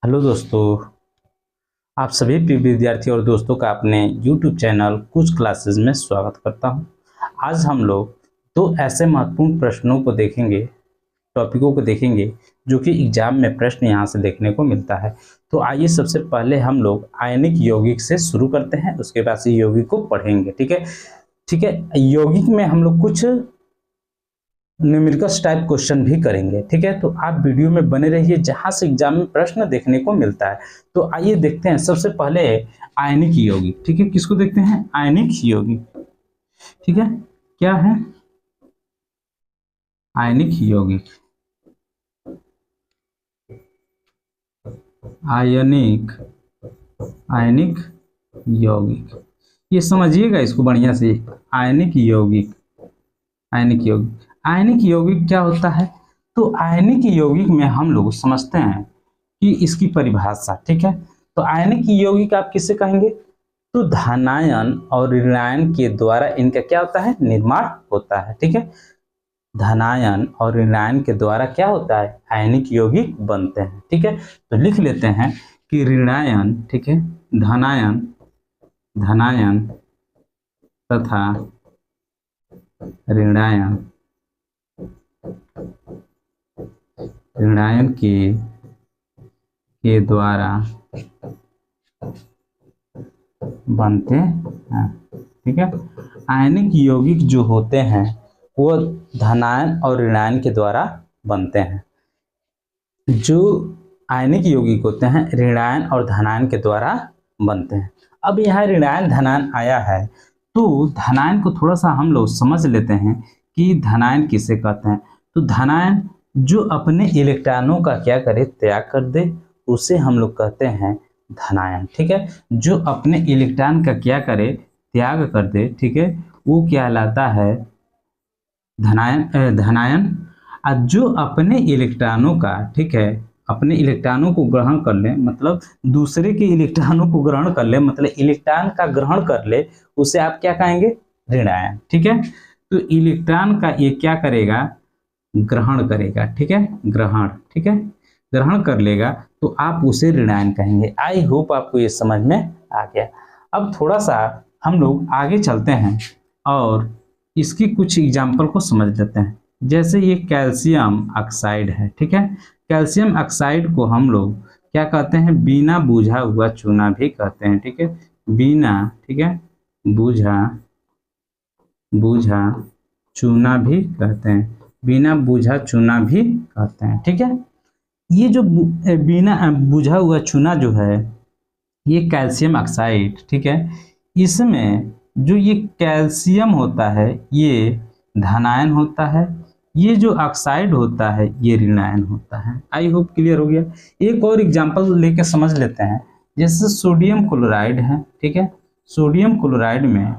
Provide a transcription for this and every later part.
Hello दोस्तों, आप सभी प्रिय विद्यार्थी और दोस्तों का अपने YouTube चैनल कुछ क्लासेस में स्वागत करता हूं। आज हम लोग दो ऐसे महत्वपूर्ण प्रश्नों को देखेंगे, टॉपिकों को देखेंगे जो कि एग्जाम में प्रश्न यहां से देखने को मिलता है। तो आइए सबसे पहले हम लोग आयनिक यौगिक से शुरू करते हैं, उसके बाद से यौगिक को पढ़ेंगे। ठीक है। यौगिक में हम लोग कुछ न्यूमेरिकल्स टाइप क्वेश्चन भी करेंगे। ठीक है, तो आप वीडियो में बने रहिए जहां से एग्जाम में प्रश्न देखने को मिलता है। तो आइए देखते हैं सबसे पहले आयनिक यौगिक। ठीक है, किसको देखते हैं? आयनिक यौगिक। ठीक है, क्या है आयनिक यौगिक? आयनिक यौगिक, ये समझिएगा इसको बढ़िया से। आयनिक यौगिक, आयनिक यौगिक क्या होता है? तो आयनिक यौगिक में हम लोग समझते हैं कि इसकी परिभाषा। ठीक है, तो आयनिक यौगिक आप किसे कहेंगे? तो धनायन और ऋणायन के द्वारा इनका क्या होता है? निर्माण होता है। ठीक है, धनायन और ऋणायन के द्वारा क्या होता है? आयनिक यौगिक बनते हैं। ठीक है, तो लिख लेते हैं कि ऋणायन, ठीक है, धनायन तथा ऋणायन के द्वारा बनते हैं। ठीक है, आयनिक यौगिक जो होते हैं वो धनायन और ऋणायन के द्वारा बनते हैं। जो आयनिक यौगिक होते हैं ऋणायन और धनायन के द्वारा बनते हैं। अब यहाँ ऋणायन धनायन आया है, तो धनायन को थोड़ा सा हम लोग समझ लेते हैं कि धनायन किसे कहते हैं। तो धनायन जो अपने इलेक्ट्रॉनों का क्या करे? त्याग कर दे, उसे हम लोग कहते हैं धनायन। ठीक है, जो अपने इलेक्ट्रॉन का क्या करे? त्याग कर दे। ठीक है, वो कहलाता है धनायन। और जो अपने इलेक्ट्रॉनों का, ठीक है, अपने इलेक्ट्रॉनों को ग्रहण कर ले, मतलब दूसरे के इलेक्ट्रॉनों को ग्रहण कर ले, मतलब इलेक्ट्रॉन का ग्रहण कर ले, उसे आप क्या कहेंगे? ऋणायन। ठीक है, तो इलेक्ट्रॉन का ये क्या करेगा? ग्रहण करेगा। ठीक है, ग्रहण, ठीक है, ग्रहण कर लेगा तो आप उसे ऋणायन कहेंगे। आई होप आपको ये समझ में आ गया। अब थोड़ा सा हम लोग आगे चलते हैं और इसकी कुछ एग्जाम्पल को समझ लेते हैं। जैसे ये कैल्शियम ऑक्साइड है। ठीक है, कैल्शियम ऑक्साइड को हम लोग क्या कहते हैं? बिना बुझा हुआ चूना भी कहते हैं। ठीक है, बिना, ठीक है, बुझा चूना भी कहते हैं, बिना बुझा चूना भी कहते हैं। ठीक है, ये जो बिना बुझा हुआ चूना जो है ये कैल्शियम ऑक्साइड, ठीक है, इसमें जो ये कैल्शियम होता है ये धनायन होता है, ये जो ऑक्साइड होता है ये ऋणायन होता है। आई होप क्लियर हो गया। एक और एग्जांपल लेके समझ लेते हैं। जैसे सोडियम क्लोराइड है। ठीक है, सोडियम क्लोराइड में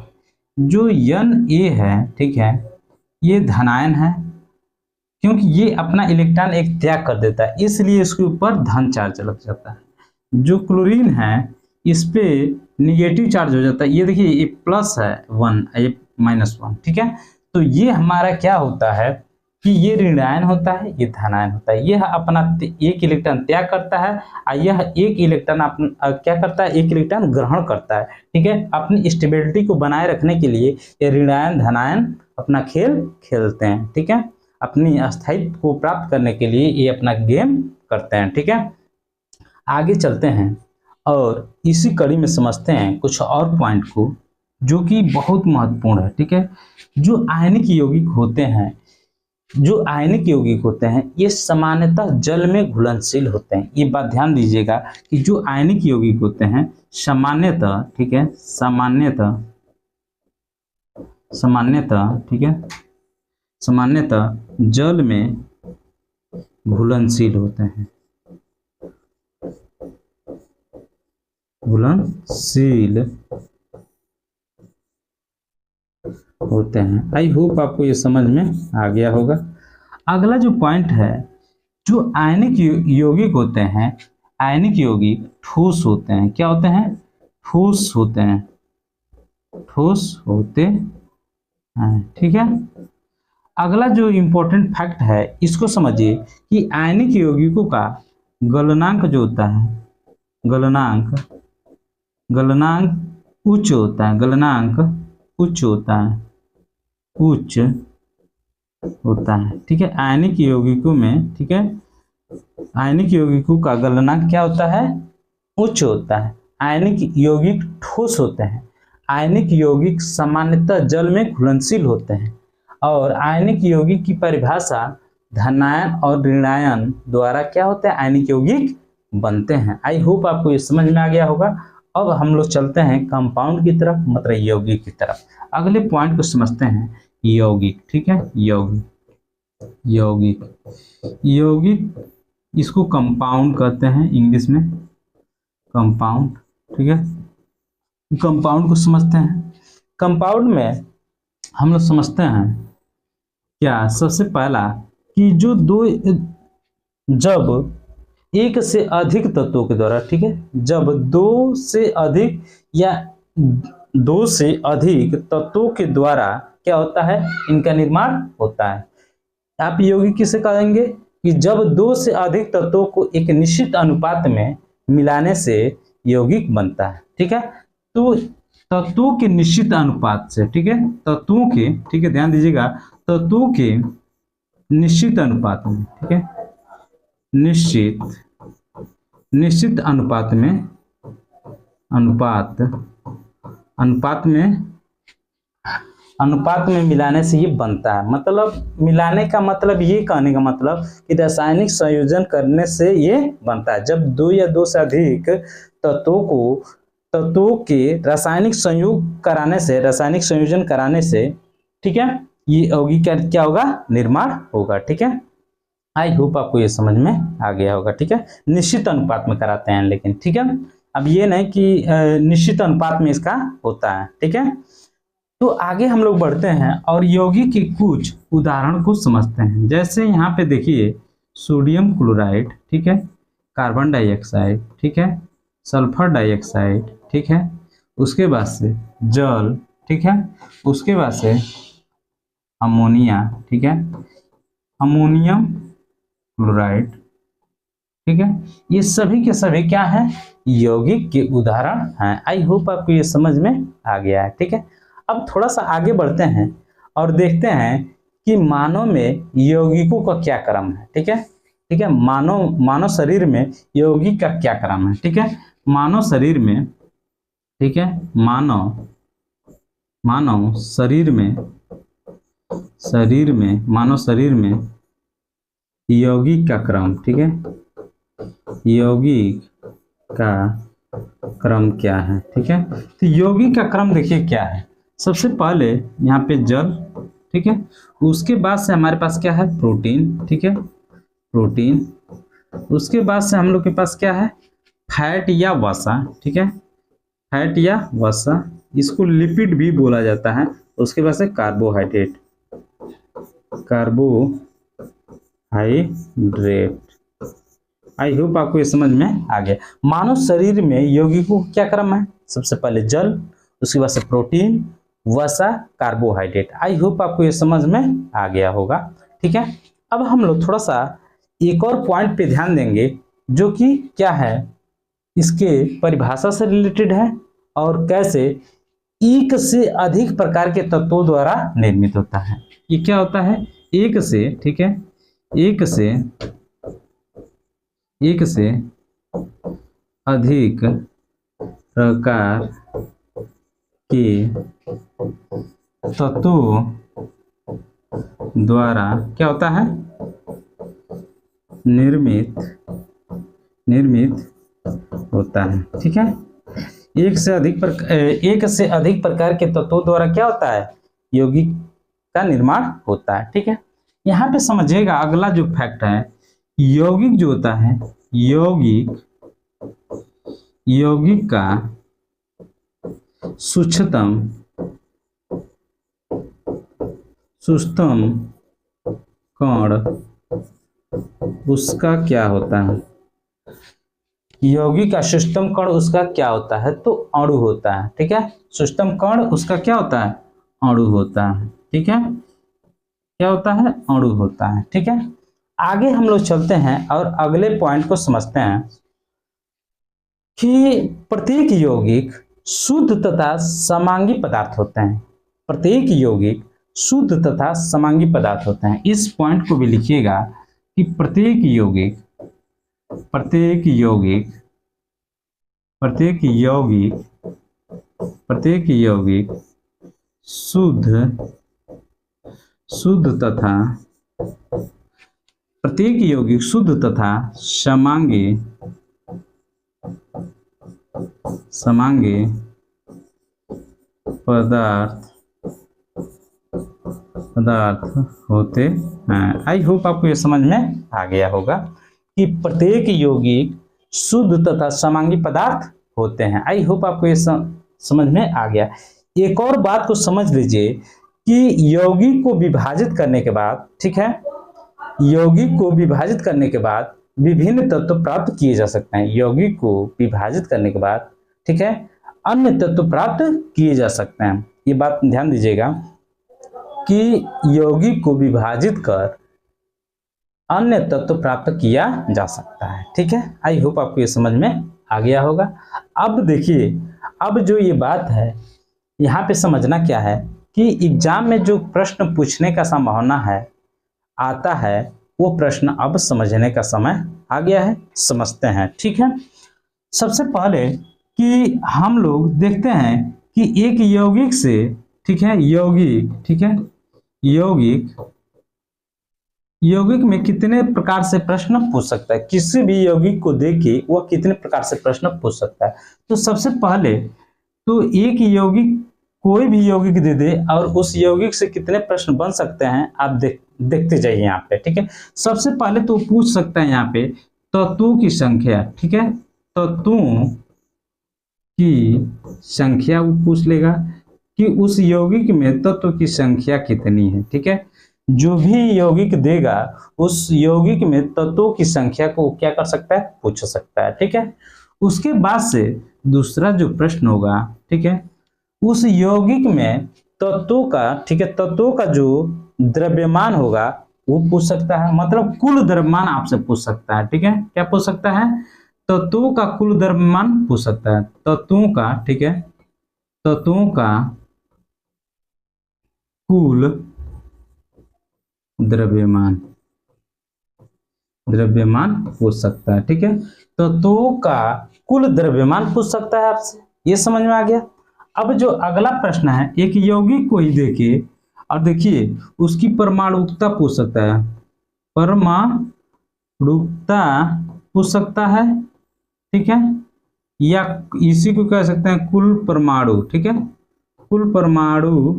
जो Na है, ठीक है, ये धनायन है, क्योंकि ये अपना इलेक्ट्रॉन एक त्याग कर देता है, इसलिए इसके ऊपर धन चार्ज लग जाता है। जो क्लोरीन है इस पे निगेटिव चार्ज हो जाता है। ये देखिए, ये प्लस है 1, ये -1। ठीक है, तो ये हमारा क्या होता है कि ये ऋणायन होता है, ये धनायन होता है। यह अपना एक इलेक्ट्रॉन त्याग करता है और यह एक इलेक्ट्रॉन क्या करता है? एक इलेक्ट्रॉन ग्रहण करता है। ठीक है, अपनी स्टेबिलिटी को बनाए रखने के लिए ये ऋणायन धनायन अपना खेल खेलते हैं। ठीक है, अपनी स्थायित्व को प्राप्त करने के लिए ये अपना गेम करते हैं। ठीक है, आगे चलते हैं और इसी कड़ी में समझते हैं कुछ और पॉइंट को जो कि बहुत महत्वपूर्ण है। ठीक है, जो आयनिक यौगिक होते हैं ये सामान्यतः जल में घुलनशील होते हैं। ये बात ध्यान दीजिएगा कि जो आयनिक यौगिक होते हैं सामान्यतः, ठीक है, ठीक है, सामान्यतः जल में घुलनशील होते हैं, आई होप आपको ये समझ में आ गया होगा। अगला जो पॉइंट है, जो आयनिक यौगिक होते हैं, आयनिक यौगिक ठोस होते हैं। क्या होते हैं? ठोस होते हैं, ठीक है। अगला जो इम्पोर्टेंट फैक्ट है इसको समझिए कि आयनिक यौगिकों का गलनांक जो होता है गलनांक उच्च होता है, गलनांक उच्च होता है, उच्च होता है। ठीक है, आयनिक यौगिकों में, ठीक है, आयनिक यौगिकों का गलनांक क्या होता है, उच्च होता है। आयनिक यौगिक ठोस होते हैं। आयनिक यौगिक सामान्यतः जल में घुलनशील होते हैं और आयनिक यौगिक की परिभाषा धनायन और ऋणायन द्वारा क्या होते हैं, आयनिक यौगिक बनते हैं। आई होप आपको ये समझ में आ गया होगा। अब हम लोग चलते हैं कंपाउंड की तरफ, मतलब यौगिक की तरफ। अगले पॉइंट को समझते हैं, यौगिक। ठीक है, यौगिक इसको कंपाउंड कहते हैं इंग्लिश में, कंपाउंड। ठीक है, कंपाउंड को समझते हैं। कंपाउंड में हम लोग समझते हैं क्या, सबसे पहला कि जो जब एक से अधिक तत्वों के द्वारा, ठीक है, जब दो से अधिक या दो से अधिक तत्वों के द्वारा क्या होता है, इनका निर्माण होता है। आप यौगिक किसे कहेंगे कि जब दो से अधिक तत्वों को एक निश्चित अनुपात में मिलाने से यौगिक बनता है। ठीक है, तो तत्वों के निश्चित अनुपात से, ठीक है, तत्वों के, ठीक है, ध्यान दीजिएगा, तत्वों के निश्चित अनुपात में, ठीक है, निश्चित अनुपात में, अनुपात में मिलाने से ये बनता है। मतलब मिलाने का मतलब, ये कहने का मतलब कि रासायनिक संयोजन करने से ये बनता है। जब दो या दो से अधिक तत्वों के रासायनिक संयोजन कराने से, ठीक है, ये यौगिक क्या होगा, निर्माण होगा। ठीक है, आई होप आपको ये समझ में आ गया होगा। ठीक है, निश्चित अनुपात में कराते हैं लेकिन, ठीक है, अब ये नहीं कि निश्चित अनुपात में इसका होता है। ठीक है, तो आगे हम लोग बढ़ते हैं और यौगिक के कुछ उदाहरण को समझते हैं। जैसे यहाँ पे देखिए, सोडियम क्लोराइड, ठीक है, कार्बन डाइऑक्साइड, ठीक है, सल्फर डाइऑक्साइड, ठीक है, उसके बाद से जल, ठीक है, उसके बाद से अमोनिया, ठीक है, अमोनियम क्लोराइड, ठीक है, ये सभी के सभी क्या है, यौगिक के उदाहरण हैं। आई होप आपको ये समझ में आ गया है। ठीक है, अब थोड़ा सा आगे बढ़ते हैं और देखते हैं कि मानव में यौगिकों का क्या क्रम है। ठीक है, ठीक है, मानव शरीर में यौगिक का क्या क्रम है। ठीक है, मानव शरीर में, ठीक है, मानव शरीर में यौगिक का क्रम, ठीक है, यौगिक का क्रम क्या है। ठीक है, तो यौगिक का क्रम देखिए क्या है। सबसे पहले यहाँ पे जल, ठीक है, उसके बाद से हमारे पास क्या है, प्रोटीन, ठीक है, प्रोटीन, उसके बाद से हम लोग के पास क्या है, फैट या वसा, ठीक है, फैट या वसा, इसको लिपिड भी बोला जाता है। उसके बाद से कार्बोहाइड्रेट, आई होप आपको ये समझ में आ गया। मानव शरीर में यौगिकों का क्या क्रम है, सबसे पहले जल, उसके बाद से प्रोटीन, वसा, कार्बोहाइड्रेट। आई होप आपको ये समझ में आ गया होगा। ठीक है, अब हम लोग थोड़ा सा एक और पॉइंट पे ध्यान देंगे जो कि क्या है, इसके परिभाषा से रिलेटेड है और कैसे एक से अधिक प्रकार के तत्वों द्वारा निर्मित होता है। ये क्या होता है, एक से, ठीक है, एक से अधिक प्रकार के तत्वों द्वारा क्या होता है, निर्मित होता है। ठीक है, एक से अधिक प्रकार के तत्वों द्वारा क्या होता है, यौगिक का निर्माण होता है। ठीक है, यहाँ पे समझिएगा अगला जो फैक्ट है, यौगिक जो होता है, यौगिक का सूक्ष्मतम कण उसका क्या होता है, यौगिक का सूक्ष्मतम कण उसका क्या होता है, तो अणु होता है। ठीक है, सूक्ष्मतम कण उसका क्या होता है, अणु होता है। ठीक है, क्या होता है, अणु होता है। ठीक है, आगे हम लोग चलते हैं और अगले पॉइंट को समझते हैं कि प्रत्येक यौगिक शुद्ध तथा समांगी पदार्थ होते हैं। प्रत्येक यौगिक शुद्ध तथा समांगी पदार्थ होते हैं। इस पॉइंट को भी लिखिएगा कि प्रत्येक यौगिक शुद्ध तथा समांगी पदार्थ होते हैं। आई होप आपको ये समझ में आ गया होगा कि प्रत्येक यौगिक शुद्ध तथा समांगी पदार्थ होते हैं। आई होप आपको ये समझ में आ गया। एक और बात को समझ लीजिए कि यौगिक को विभाजित करने के बाद, ठीक है, यौगिक को विभाजित करने के बाद विभिन्न तत्व प्राप्त किए जा सकते हैं। यौगिक को विभाजित करने के बाद, ठीक है, अन्य तत्व प्राप्त किए जा सकते हैं। ये बात ध्यान दीजिएगा कि यौगिक को विभाजित कर अन्य तत्व प्राप्त किया जा सकता है। ठीक है, आई होप आपको ये समझ में आ गया होगा। अब देखिए, अब जो ये बात है यहाँ पे समझना क्या है कि एग्जाम में जो प्रश्न पूछने का संभावना है आता है, वो प्रश्न अब समझने का समय आ गया है। समझते हैं, ठीक है। सबसे पहले कि हम लोग देखते हैं कि एक यौगिक से, ठीक है, यौगिक में कितने प्रकार से प्रश्न पूछ सकता है। किसी भी यौगिक को देखे वह कितने प्रकार से प्रश्न पूछ सकता है। तो सबसे पहले तो एक यौगिक, कोई भी यौगिक दे दे और उस यौगिक से कितने प्रश्न बन सकते हैं आप देखते जाइए यहाँ पे, ठीक है। सबसे पहले तो पूछ सकता है यहाँ पे तत्वों की संख्या, ठीक है, तत्वों की संख्या वो पूछ लेगा कि उस यौगिक में तत्व की संख्या कितनी है, ठीक है। जो भी यौगिक देगा उस यौगिक में तत्वों की संख्या को क्या कर सकता है, पूछ सकता है, ठीक है। उसके बाद से दूसरा जो प्रश्न होगा, ठीक है, उस यौगिक में तत्वों का, ठीक है, तत्वों का जो द्रव्यमान होगा वो पूछ सकता है। मतलब कुल द्रव्यमान आपसे पूछ सकता है, ठीक है। क्या पूछ सकता है, तत्वों का कुल द्रव्यमान पूछ सकता है। तत्वों का, ठीक है, तत्वों का कुल द्रव्यमान पूछ सकता है, ठीक है। तत्वों का कुल द्रव्यमान पूछ सकता है आपसे। ये समझ में आ गया। अब जो अगला प्रश्न है, एक यौगिक को ही देखे और देखिए उसकी परमाणुकता पूछ सकता है। परमाणुकता पूछ सकता है, ठीक है, या इसी को कह सकते हैं कुल परमाणु, ठीक है, कुल परमाणु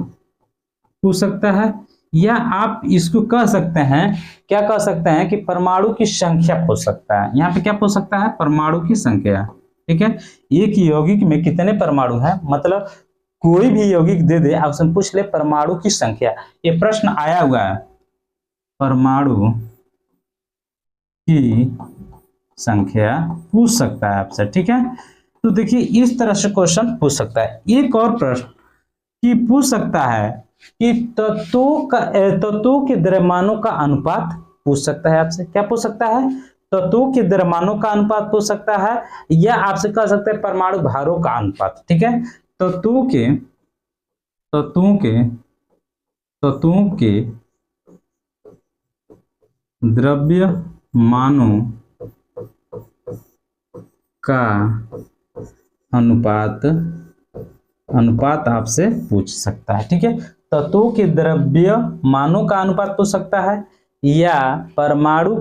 पूछ सकता है। या आप इसको कह सकते हैं, क्या कह सकते हैं कि परमाणु की संख्या पूछ सकता है। यहाँ पे क्या पूछ सकता है, परमाणु की संख्या, ठीक है। एक यौगिक में कितने परमाणु हैं, मतलब कोई भी यौगिक दे दे आप उससे पूछ ले परमाणु की संख्या। ये प्रश्न आया हुआ है, परमाणु की संख्या पूछ सकता है आपसे, ठीक है। तो देखिए इस तरह से क्वेश्चन पूछ सकता है। एक और प्रश्न कि पूछ सकता है कि तत्वों के द्रव्यमानों का अनुपात पूछ सकता है आपसे। क्या पूछ सकता है, तत्वों के द्रव्यमानों का अनुपात पूछ सकता है, या आपसे कह सकते हैं परमाणु भारों का अनुपात, ठीक है। तत्वों के द्रव्यमानों का अनुपात आपसे पूछ सकता है, ठीक है। तत्वों के द्रव्यमानों का अनुपात पूछ सकता है, या परमाणु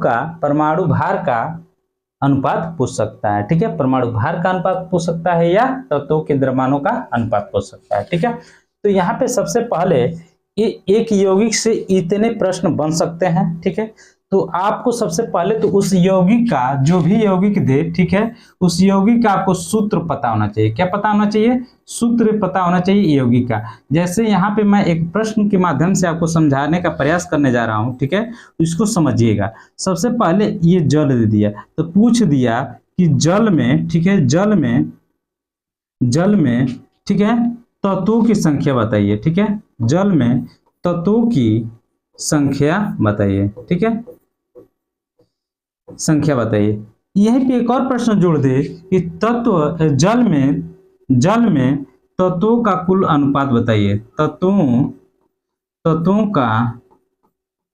भार का अनुपात पूछ सकता है, ठीक है। परमाणु भार का अनुपात पूछ सकता है या तत्वों के द्रव्यमानों का अनुपात पूछ सकता है, ठीक है। तो यहाँ पे सबसे पहले एक यौगिक से इतने प्रश्न बन सकते हैं, ठीक है। तो आपको सबसे पहले तो उस यौगिक का, जो भी यौगिक दे, ठीक है, उस यौगिक का आपको सूत्र पता होना चाहिए। क्या पता होना चाहिए, सूत्र पता होना चाहिए यौगिक का। जैसे यहाँ पे मैं एक प्रश्न के माध्यम से आपको समझाने का प्रयास करने जा रहा हूँ, ठीक है। इसको समझिएगा। सबसे पहले ये जल दे दिया, तो पूछ दिया कि जल में, ठीक है, जल में, ठीक है, तत्वों की संख्या बताइए, ठीक है। जल में तत्वों की संख्या बताइए, ठीक है। संख्या बताइए। यहीं पे एक और प्रश्न जोड़ दे कि तत्व जल में तत्वों का कुल अनुपात बताइए। तत्वों का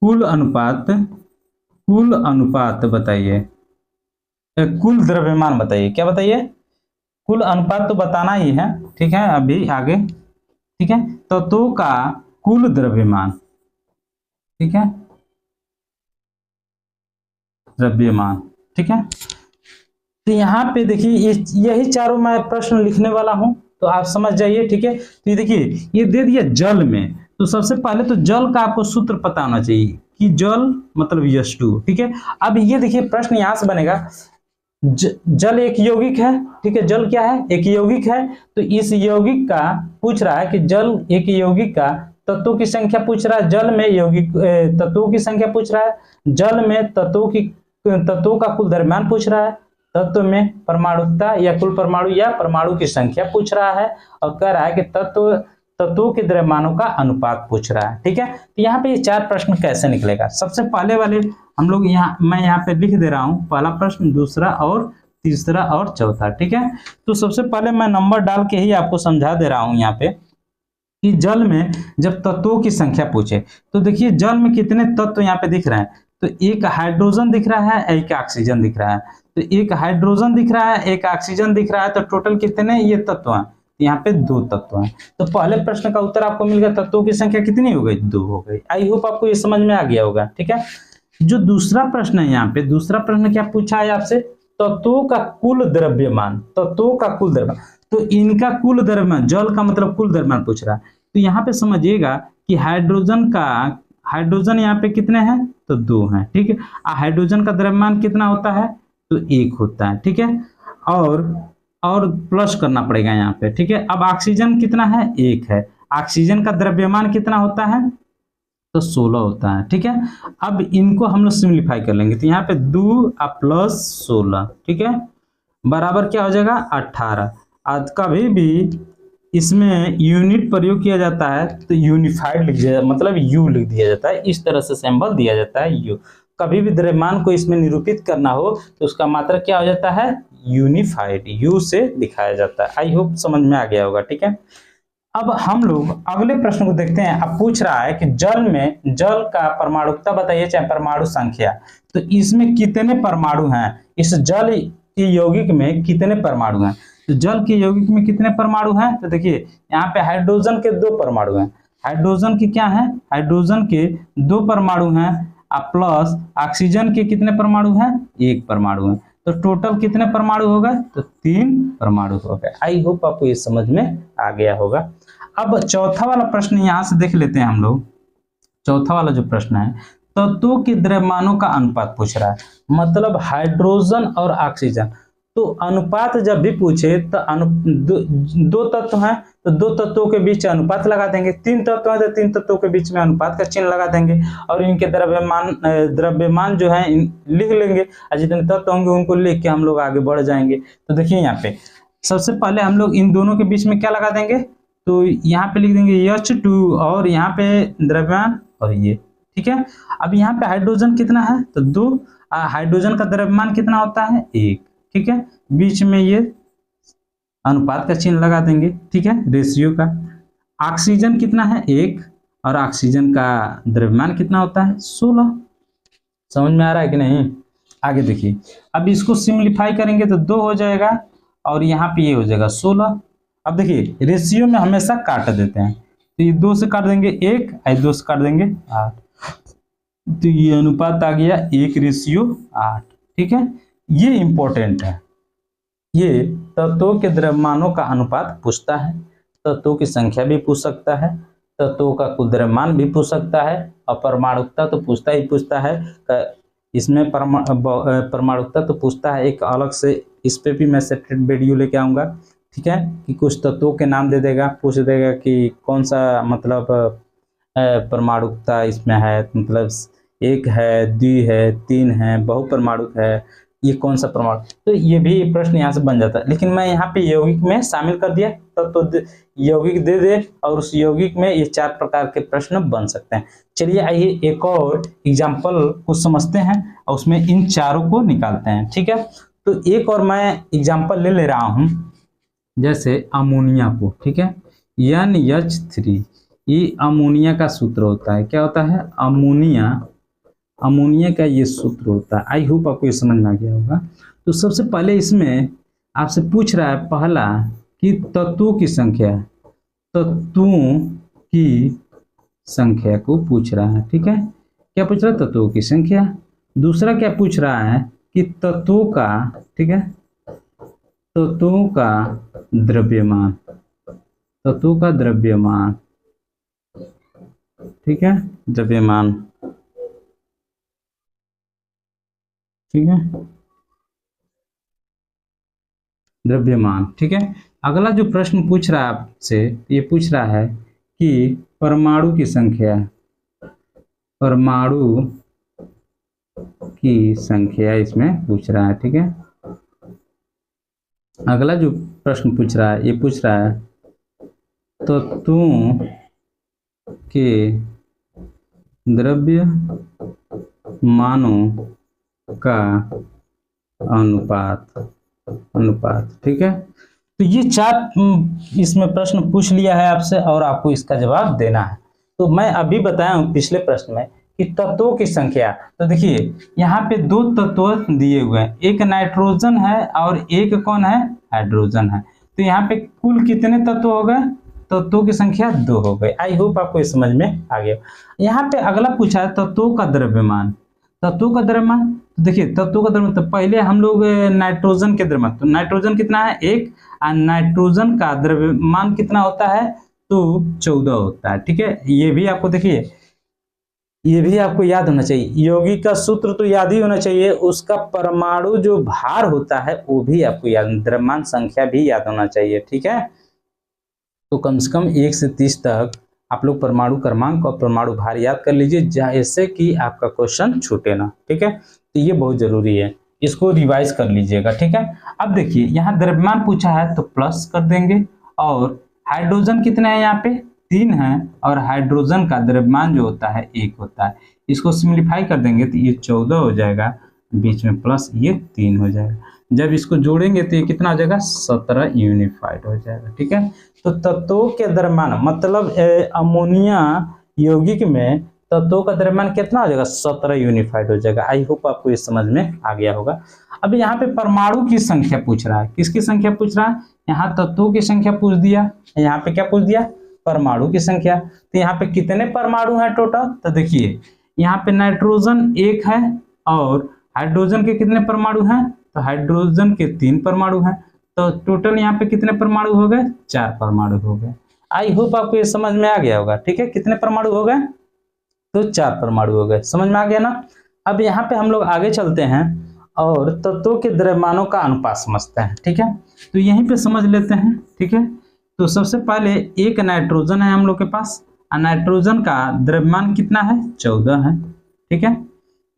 कुल अनुपात बताइए। कुल द्रव्यमान बताइए। क्या बताइए? कुल अनुपात तो बताना ही है, ठीक है, अभी आगे, ठीक है। तत्वों का कुल द्रव्यमान, ठीक है, द्रव्यमान, ठीक है। तो यहाँ पे देखिए यही चारों मैं प्रश्न लिखने वाला हूं, तो आप समझ जाइए, ठीक है। तो ये देखिए ये दे दिया जल में, तो सबसे पहले तो जल का आपको सूत्र पता होना चाहिए कि जल मतलब H2, ठीक है। अब ये देखिए प्रश्न यहाँ से बनेगा, जल एक यौगिक है, ठीक है। जल क्या है? एक यौगिक है। तो इस यौगिक का पूछ रहा है कि जल एक यौगिक का तत्वों की संख्या पूछ रहा है। जल में यौगिक तत्वों की संख्या पूछ रहा है। जल में तत्वों का कुल द्रव्यमान पूछ रहा है। तत्व में परमाणुकता या कुल परमाणु या परमाणु की संख्या पूछ रहा है, और कह रहा है कि तत्वों के द्रव्यमानों का अनुपात पूछ रहा है, ठीक है। तो यहाँ पे ये चार प्रश्न कैसे निकलेगा? सबसे पहले वाले हम लोग मैं यहाँ पे लिख दे रहा हूँ, पहला प्रश्न, दूसरा और तीसरा और चौथा, ठीक है। तो सबसे पहले मैं नंबर डाल के ही आपको समझा दे रहा हूँ यहाँ पे कि जल में जब तत्वों की संख्या पूछे, तो देखिए जल में कितने तत्व यहाँ पे दिख रहे हैं। तो एक हाइड्रोजन दिख रहा है, एक ऑक्सीजन दिख रहा है। तो एक हाइड्रोजन दिख रहा है, एक ऑक्सीजन दिख रहा है, तो टोटल कितने ये तत्व हैं? यहाँ पे 2 तत्व हैं। तो पहले प्रश्न का उत्तर आपको मिल गया, तत्वों की संख्या कितनी हो गई? 2 हो गई। आई होप आपको ये समझ में आ गया होगा, ठीक है। जो दूसरा प्रश्न है यहाँ पे, दूसरा प्रश्न क्या पूछा है आपसे? तत्वों का कुल द्रव्यमान, तत्वों का कुल द्रव्यमान। तो इनका कुल द्रव्यमान, जल का मतलब कुल द्रव्यमान पूछ रहा है। तो यहाँ पे समझिएगा कि हाइड्रोजन यहाँ पे कितने हैं? तो 2 हैं, ठीक है। हाइड्रोजन का द्रव्यमान कितना होता है? तो 1 होता है, ठीक है। और प्लस करना पड़ेगा यहाँ पे, ठीक है। अब ऑक्सीजन कितना है? 1 है। ऑक्सीजन का द्रव्यमान कितना होता है? तो 16 होता है, ठीक है। अब इनको हम लोग सिंप्लीफाई कर लेंगे, तो यहाँ पे 2 प्लस 16, ठीक है, बराबर क्या हो जाएगा? 18। आज कभी भी इसमें यूनिट प्रयोग किया जाता है तो यूनिफाइड लिख दिया, मतलब यू लिख दिया जाता है। इस तरह से सिंबल दिया जाता है यू। कभी भी द्रव्यमान को इसमें निरूपित करना हो तो उसका मात्रा क्या हो जाता है? यूनिफाइड, यू से दिखाया जाता है। आई होप समझ में आ गया होगा, ठीक है। अब हम लोग अगले प्रश्न को देखते हैं। अब पूछ रहा है कि जल का परमाणुकता बताइए, चाहे परमाणु संख्या। तो इसमें कितने परमाणु हैं? इस जल के यौगिक में कितने परमाणु हैं? तो जल के यौगिक में कितने परमाणु हैं? तो देखिए यहाँ पे हाइड्रोजन के 2 परमाणु हैं। हाइड्रोजन के क्या है? हाइड्रोजन के 2 परमाणु हैं, प्लस ऑक्सीजन के कितने परमाणु हैं? 1 परमाणु है। तो टोटल कितने परमाणु हो गए? तो 3 परमाणु हो गए। आई होप आपको ये समझ में आ गया होगा। अब चौथा वाला प्रश्न यहाँ से देख लेते हैं हम लोग। चौथा वाला जो प्रश्न है, तत्वों के द्रव्यमानों का अनुपात पूछ रहा है, मतलब हाइड्रोजन और ऑक्सीजन। तो अनुपात जब भी पूछे तो दो तत्व हैं तो 2 तत्वों के बीच अनुपात लगा देंगे। 3 तत्व हैं तो 3 तत्वों के बीच में अनुपात का चिन्ह लगा देंगे, और इनके द्रव्यमान जो है लिख लेंगे, और जितने तत्व होंगे उनको लिख के हम लोग आगे बढ़ जाएंगे। तो देखिए यहाँ पे सबसे पहले हम लोग इन दोनों के बीच में क्या लगा देंगे? तो यहाँ पे लिख देंगे H2, और यहाँ पे द्रव्यमान और ये, ठीक है। अब यहाँ पे हाइड्रोजन कितना है? तो 2। हाइड्रोजन का द्रव्यमान कितना होता है? 1, ठीक है। बीच में ये अनुपात का चिन्ह लगा देंगे, ठीक है, रेशियो का। ऑक्सीजन कितना है? 1, और ऑक्सीजन का द्रव्यमान कितना होता है? 16। समझ में आ रहा है कि नहीं? आगे देखिए, अब इसको सिंप्लीफाई करेंगे तो 2 हो जाएगा, और यहाँ पे ये हो जाएगा 16। अब देखिए रेशियो में हमेशा काट देते हैं, तो ये 2 से काट देंगे 1, 2 से काट देंगे 8, तो ये अनुपात आ गया 1:8, ठीक है। ये इंपॉर्टेंट है, ये तत्वों के द्रव्यमानों का अनुपात पूछता है, तत्वों की संख्या भी पूछ सकता है, तत्वों का कुल द्रव्यमान भी पूछ सकता है, और परमाणुकता तो पूछता ही पूछता है। इसमें परमाणुकता तो पूछता है एक अलग से, इस पे भी मैं सेपरेट वीडियो लेके आऊँगा, ठीक है, कि कुछ तत्वों के नाम दे देगा, पूछ देगा कि कौन सा मतलब परमाणुकता इसमें है, मतलब 1 है, 2 है, 3 है, बहुपरमाणुक है, ये कौन सा परमाणु, तो ये भी प्रश्न यहाँ से बन जाता है। लेकिन मैं यहाँ पे यौगिक में शामिल कर दिया, तब तो यौगिक दे दे और उस यौगिक में ये 4 प्रकार के प्रश्न बन सकते हैं। चलिए आइए एक और एग्जाम्पल को समझते हैं और उसमें इन चारों को निकालते हैं, ठीक है। तो एक और मैं एग्जाम्पल ले रहा हूँ, जैसे अमोनिया को, ठीक है, NH3, ये अमोनिया का सूत्र होता है। क्या होता है? अमोनिया का ये सूत्र होता है। आई होप आपको ये समझ में आ गया होगा। तो सबसे पहले इसमें आपसे पूछ रहा है पहला कि तत्वों की संख्या, तत्वों की संख्या को पूछ रहा है, ठीक है। क्या पूछ रहा है? तत्वों की संख्या। दूसरा क्या पूछ रहा है कि तत्वों का, ठीक है, तत्वों का द्रव्यमान, तत्वों का द्रव्यमान, ठीक है, द्रव्यमान, ठीक है, द्रव्यमान, ठीक है। अगला जो प्रश्न पूछ रहा है आपसे, ये पूछ रहा है कि परमाणु की संख्या, परमाणु की संख्या इसमें पूछ रहा है, ठीक है। अगला जो प्रश्न पूछ रहा है, ये पूछ रहा है तत्वों के द्रव्यमानों का अनुपात, ठीक है। तो ये 4 इसमें प्रश्न पूछ लिया है आपसे और आपको इसका जवाब देना है। तो मैं अभी बताया हूँ पिछले प्रश्न में कि तत्वों की संख्या, तो देखिए यहाँ पे 2 तत्व दिए हुए हैं, एक नाइट्रोजन है और एक कौन है? हाइड्रोजन है। तो यहाँ पे कुल कितने तत्व हो गए? तत्वों की संख्या 2 हो गई। आई होप आपको ये समझ में आ गया। यहाँ पे अगला पूछा है तत्वों का द्रव्यमान, तत्वों का द्रव्यमान। तो देखिए तत्वों का द्रव्यमान, तो पहले हम लोग नाइट्रोजन के द्रव्यमान, तो नाइट्रोजन कितना है? 1, और नाइट्रोजन का द्रव्यमान कितना होता है? तो 14 होता है, ठीक है। ये भी आपको देखिए, ये भी आपको याद होना चाहिए, यौगिक का सूत्र तो याद ही होना चाहिए, उसका परमाणु जो भार होता है वो भी आपको याद, द्रव्यमान संख्या भी याद होना चाहिए, ठीक है। तो कम से कम 1 से 30 तक आप लोग परमाणु क्रमांक और परमाणु भार याद कर लीजिए, जैसे कि आपका क्वेश्चन छूटे ना, ठीक है। तो ये बहुत जरूरी है, इसको रिवाइज कर लीजिएगा, ठीक है। अब देखिए यहाँ द्रव्यमान पूछा है तो प्लस कर देंगे, और हाइड्रोजन कितने हैं? यहाँ पे 3 है, और हाइड्रोजन का द्रव्यमान जो होता है 1 होता है। इसको सिंप्लीफाई कर देंगे तो ये 14 हो जाएगा, बीच में प्लस ये 3 हो जाएगा। जब इसको जोड़ेंगे तो ये कितना हो जाएगा? 17 यूनिफाइड हो जाएगा, ठीक है। तो तत्वों के द्रव्यमान मतलब अमोनिया यौगिक में तत्वों का द्रव्यमान कितना हो जाएगा? 17 यूनिफाइड हो जाएगा। आई होप आपको ये समझ में आ गया होगा। अब यहाँ पे परमाणु की संख्या पूछ रहा है, किसकी संख्या पूछ रहा है? यहाँ तत्वों की संख्या पूछ दिया, यहाँ पे क्या पूछ दिया? परमाणु की संख्या। तो यहाँ पे कितने परमाणु हैं टोटल? तो देखिए यहाँ पे नाइट्रोजन 1 है और हाइड्रोजन के कितने परमाणु हैं? तो हाइड्रोजन के 3 परमाणु हैं। तो टोटल यहाँ पे कितने परमाणु हो गए? 4 परमाणु हो गए। आई होप आपको ये समझ में आ गया होगा, ठीक है। कितने परमाणु हो गए? तो 4 परमाणु हो गए। समझ में आ गया ना। अब यहाँ पे हम लोग आगे चलते हैं और तत्वों के द्रव्यमानों का अनुपात समझते हैं, ठीक है। तो यहीं पे समझ लेते हैं, ठीक है। तो सबसे पहले एक नाइट्रोजन है हम लोग के पास, और नाइट्रोजन का द्रव्यमान कितना है? 14 है, ठीक है।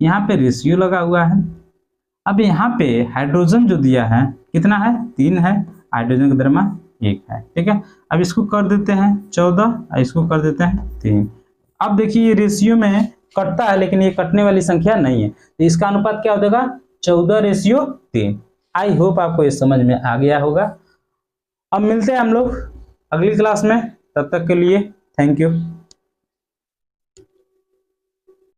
यहाँ पे रेशियो लगा हुआ है। अब यहाँ पे हाइड्रोजन जो दिया है कितना है? 3 है, हाइड्रोजन का द्रव्यमान 1 है, ठीक है। अब इसको कर देते हैं 14 और इसको कर देते हैं 3। अब देखिए ये रेशियो में कटता है, लेकिन ये कटने वाली संख्या नहीं है, तो इसका अनुपात क्या हो जाएगा? 14:3। आई होप आपको ये समझ में आ गया होगा। अब मिलते हैं हम लोग अगली क्लास में, तब तक के लिए थैंक यू।